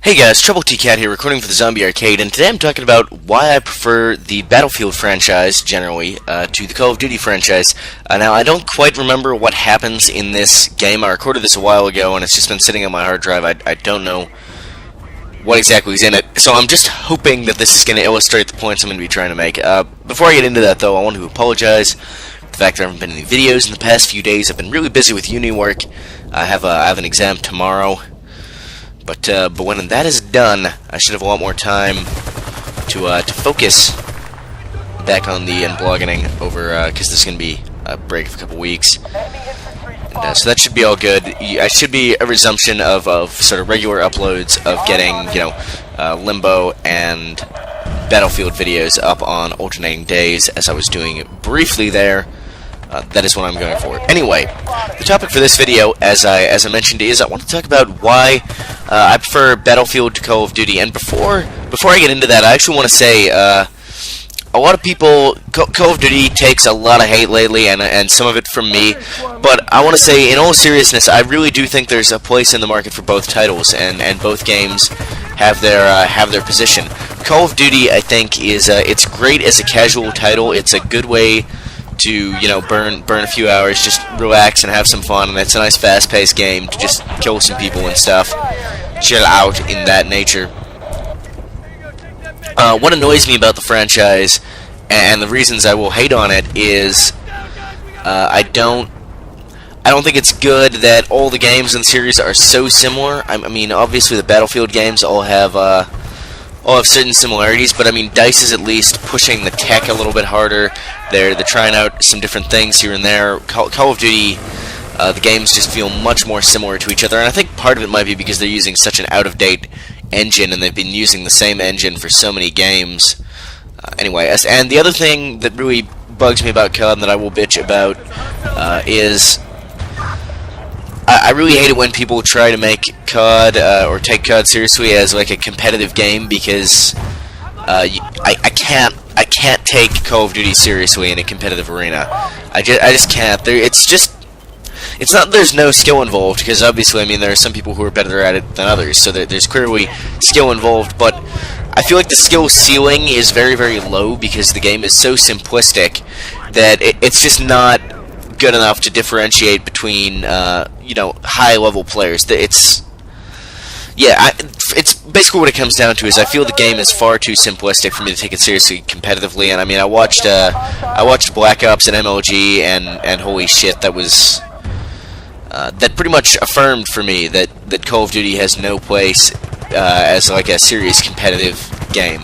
Hey guys, Troubletcat here, recording for the Zombie Arcade, and today I'm talking about why I prefer the Battlefield franchise, generally, to the Call of Duty franchise. Now, I don't quite remember what happens in this game. I recorded this a while ago, and it's just been sitting on my hard drive. I don't know what exactly is in it, so I'm just hoping that this is going to illustrate the points I'm going to be trying to make. Before I get into that, though, I want to apologize for the fact there haven't been any videos in the past few days. I've been really busy with uni work. I have an exam tomorrow. But when that is done, I should have a lot more time to focus back on the blogging over, because this is going to be a break of a couple weeks. And, so that should be all good. I should be a resumption of sort of regular uploads of getting, Limbo and Battlefield videos up on alternating days, as I was doing briefly there. That is what I'm going for. Anyway, the topic for this video, as I mentioned, is I want to talk about why I prefer Battlefield to Call of Duty. And before I get into that, I actually want to say a lot of people, Call of Duty takes a lot of hate lately, and some of it from me. But I want to say, in all seriousness, I really do think there's a place in the market for both titles, and both games have their position. Call of Duty, I think, is it's great as a casual title. It's a good way to burn a few hours, just relax and have some fun, and it's a nice fast-paced game to just kill some people and stuff, chill out in that nature. What annoys me about the franchise, and the reasons I will hate on it, is I don't think it's good that all the games in the series are so similar. I mean, obviously the Battlefield games all have certain similarities, but I mean, DICE is at least pushing the tech a little bit harder. They're trying out some different things here and there. Call of Duty, the games just feel much more similar to each other, and I think part of it might be because they're using such an out-of-date engine, and they've been using the same engine for so many games. Anyway, and the other thing that really bugs me about CoD, and that I will bitch about, is I really hate it when people try to make CoD or take CoD seriously as like a competitive game, because I can't take Call of Duty seriously in a competitive arena. I just can't. It's not that there's no skill involved, because obviously, I mean, there are some people who are better at it than others, so there's clearly skill involved, but I feel like the skill ceiling is very, very low, because the game is so simplistic that it's just not good enough to differentiate between high-level players. It's basically what it comes down to is I feel the game is far too simplistic for me to take it seriously competitively. And I mean, I watched Black Ops and MLG, and holy shit, that was that pretty much affirmed for me that Call of Duty has no place as like a serious competitive game.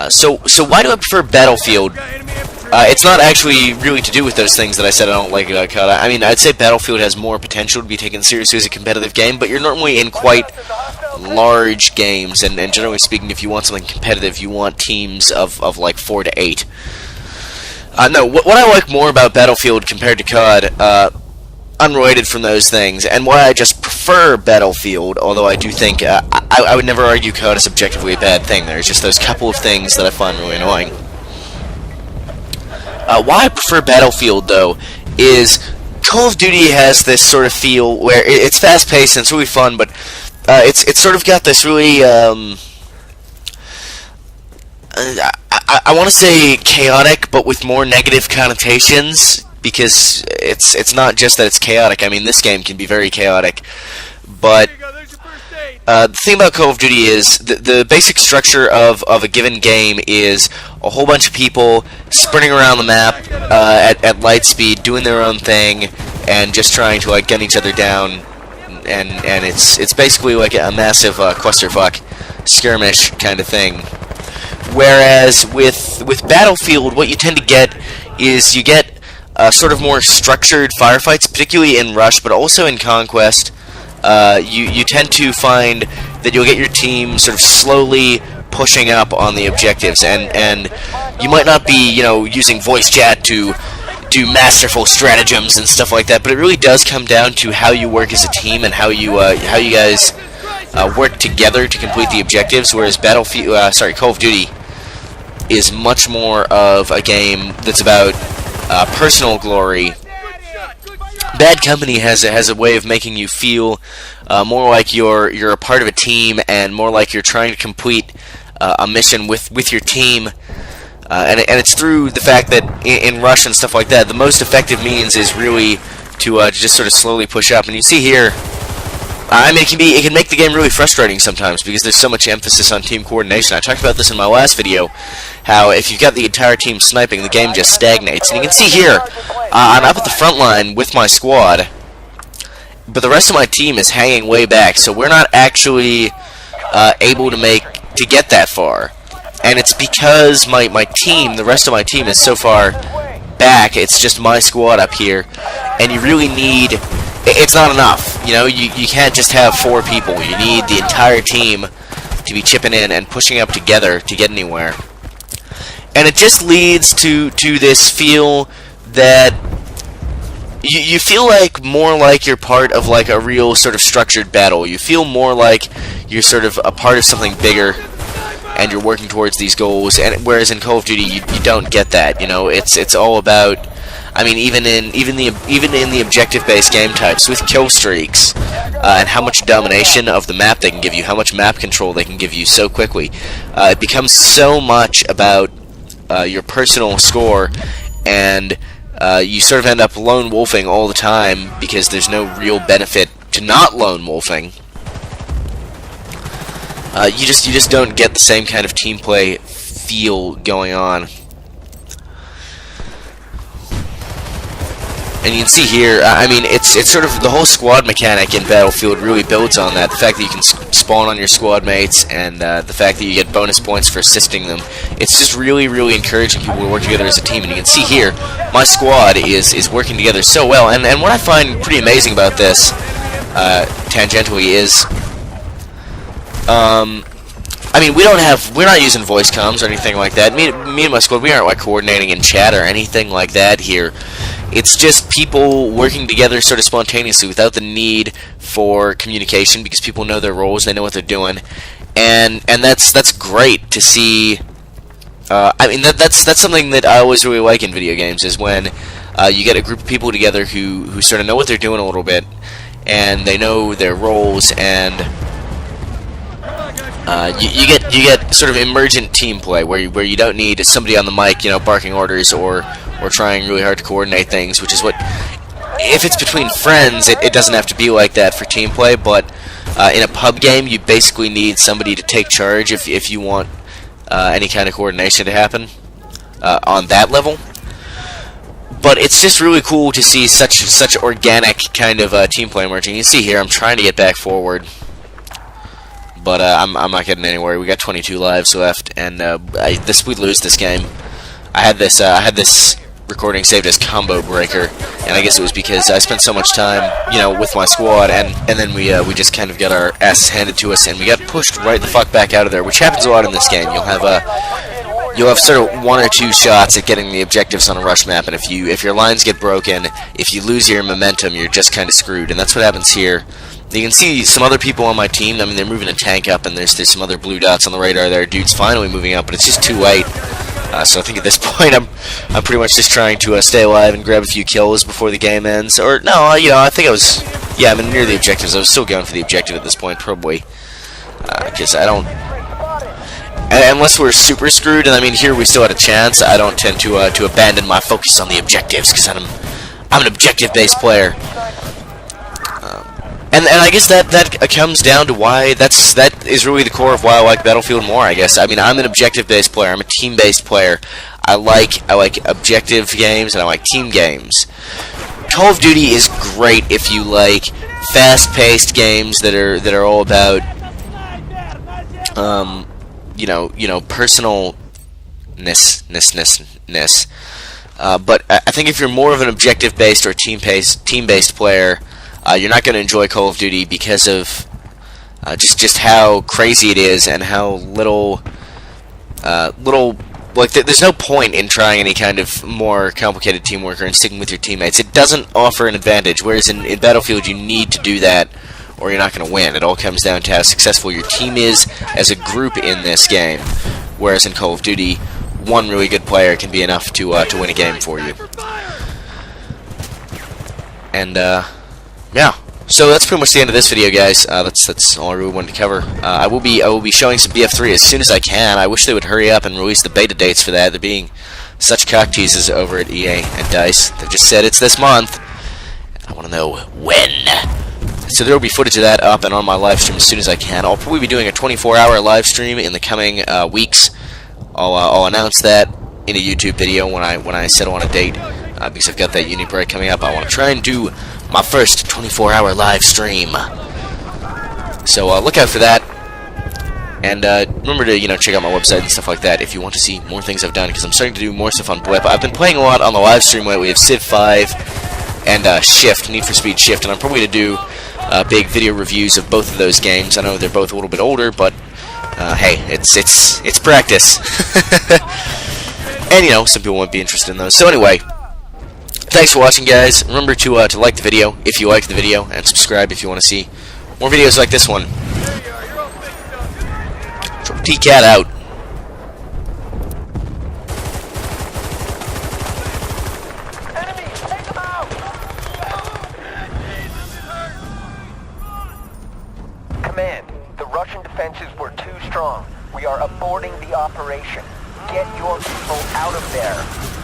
So why do I prefer Battlefield? It's not actually really to do with those things that I said I don't like about CoD. I mean, I'd say Battlefield has more potential to be taken seriously as a competitive game, but you're normally in quite large games, and generally speaking, if you want something competitive, you want teams of like 4 to 8. No, what I like more about Battlefield compared to CoD, unrelated from those things, and why I just prefer Battlefield, although I do think, I would never argue CoD is objectively a bad thing. There's just those couple of things that I find really annoying. Why I prefer Battlefield, though, is Call of Duty has this sort of feel where it's fast-paced and it's really fun, but it's sort of got this really, I want to say chaotic, but with more negative connotations, because it's not just that it's chaotic. I mean, this game can be very chaotic, but the thing about Call of Duty is the basic structure of a given game is a whole bunch of people sprinting around the map at light speed, doing their own thing, and just trying to like gun each other down, and it's basically like a massive clusterfuck skirmish kind of thing. Whereas with Battlefield, what you tend to get is you get sort of more structured firefights, particularly in Rush, but also in Conquest. You tend to find that you'll get your team sort of slowly pushing up on the objectives, and you might not be, using voice chat to do masterful stratagems and stuff like that, but it really does come down to how you work as a team and how you guys work together to complete the objectives. Whereas Call of Duty is much more of a game that's about personal glory Bad Company has a way of making you feel more like you're a part of a team, and more like you're trying to complete a mission with your team. And it's through the fact that in Rush and stuff like that, the most effective means is really to just sort of slowly push up. And you see here, I mean, it can make the game really frustrating sometimes because there's so much emphasis on team coordination. I talked about this in my last video, how if you've got the entire team sniping, the game just stagnates. And you can see here, I'm up at the front line with my squad, but the rest of my team is hanging way back, so we're not actually able to get that far. And it's because my team, the rest of my team, is so far back. It's just my squad up here, and you really need... It's not enough, you know. You can't just have 4 people. You need the entire team to be chipping in and pushing up together to get anywhere. And it just leads to this feel that you feel like more like you're part of like a real sort of structured battle. You feel more like you're sort of a part of something bigger, and you're working towards these goals. And whereas in Call of Duty, you don't get that. You know, it's all about. I mean, even in the objective-based game types with kill streaks and how much domination of the map they can give you, how much map control they can give you so quickly, it becomes so much about your personal score, and you sort of end up lone wolfing all the time because there's no real benefit to not lone wolfing. You just don't get the same kind of team play feel going on. And you can see here, I mean, it's sort of the whole squad mechanic in Battlefield really builds on that. The fact that you can spawn on your squad mates, and the fact that you get bonus points for assisting them. It's just really, really encouraging people to work together as a team. And you can see here, my squad is working together so well. And what I find pretty amazing about this, tangentially, is, I mean, we're not using voice comms or anything like that. Me and my squad, we aren't like coordinating in chat or anything like that here. It's just people working together sort of spontaneously without the need for communication, because people know their roles, they know what they're doing, and that's great to see. I mean, that's something that I always really like in video games, is when you get a group of people together who sort of know what they're doing a little bit, and they know their roles, and you get sort of emergent team play where you don't need somebody on the mic, you know, barking orders or trying really hard to coordinate things, which is what, if it's between friends, it doesn't have to be like that for team play, but in a pub game, you basically need somebody to take charge if you want any kind of coordination to happen on that level. But it's just really cool to see such organic kind of team play emerging. You see here, I'm trying to get back forward, but I'm not getting anywhere. We got 22 lives left, and we lose this game. I had this recording saved as combo breaker, and I guess it was because I spent so much time, you know, with my squad, and then we just kind of got our asses handed to us, and we got pushed right the fuck back out of there, which happens a lot in this game. You'll have sort of 1 or 2 shots at getting the objectives on a rush map, and if your lines get broken, if you lose your momentum, you're just kind of screwed, and that's what happens here. You can see some other people on my team. I mean, they're moving a tank up, and there's some other blue dots on the radar there. Dude's finally moving up, but it's just too late. So I think at this point I'm pretty much just trying to stay alive and grab a few kills before the game ends. Or no, you know, I think I'm near the objectives. I was still going for the objective at this point, probably, because I don't. Unless we're super screwed, and I mean here we still had a chance. I don't tend to abandon my focus on the objectives because I'm an objective-based player. And I guess that comes down to why that is really the core of why I like Battlefield more, I guess. I mean, I'm an objective-based player. I'm a team-based player. I like objective games, and I like team games. Call of Duty is great if you like fast-paced games that are all about you know personalness. But I think if you're more of an objective-based or team-based player, you're not going to enjoy Call of Duty because of just how crazy it is and how little like there's no point in trying any kind of more complicated teamwork or in sticking with your teammates. It doesn't offer an advantage, whereas in Battlefield you need to do that or you're not going to win. It all comes down to how successful your team is as a group in this game, whereas in Call of Duty, one really good player can be enough to win a game for you. And yeah. So that's pretty much the end of this video, guys. That's all I really wanted to cover. I will be showing some BF3 as soon as I can. I wish they would hurry up and release the beta dates for that. They're being such cock teases over at EA and DICE. They've just said it's this month. I want to know when. So there will be footage of that up and on my live stream as soon as I can. I'll probably be doing a 24-hour live stream in the coming weeks. I'll announce that in a YouTube video when I settle on a date, because I've got that uni break coming up. I want to try and do my first 24-hour live stream. So look out for that. And remember to check out my website and stuff like that if you want to see more things I've done, because I'm starting to do more stuff on Blip. I've been playing a lot on the live stream lately of Civ 5 and Shift, Need for Speed Shift, and I'm probably going to do big video reviews of both of those games. I know they're both a little bit older, but hey, it's practice. And some people won't be interested in those. So anyway, thanks for watching, guys. Remember to like the video if you liked the video, and subscribe if you want to see more videos like this one. Troubletcat out. Command, the Russian defenses were too strong. We are aborting the operation. Get your people out of there.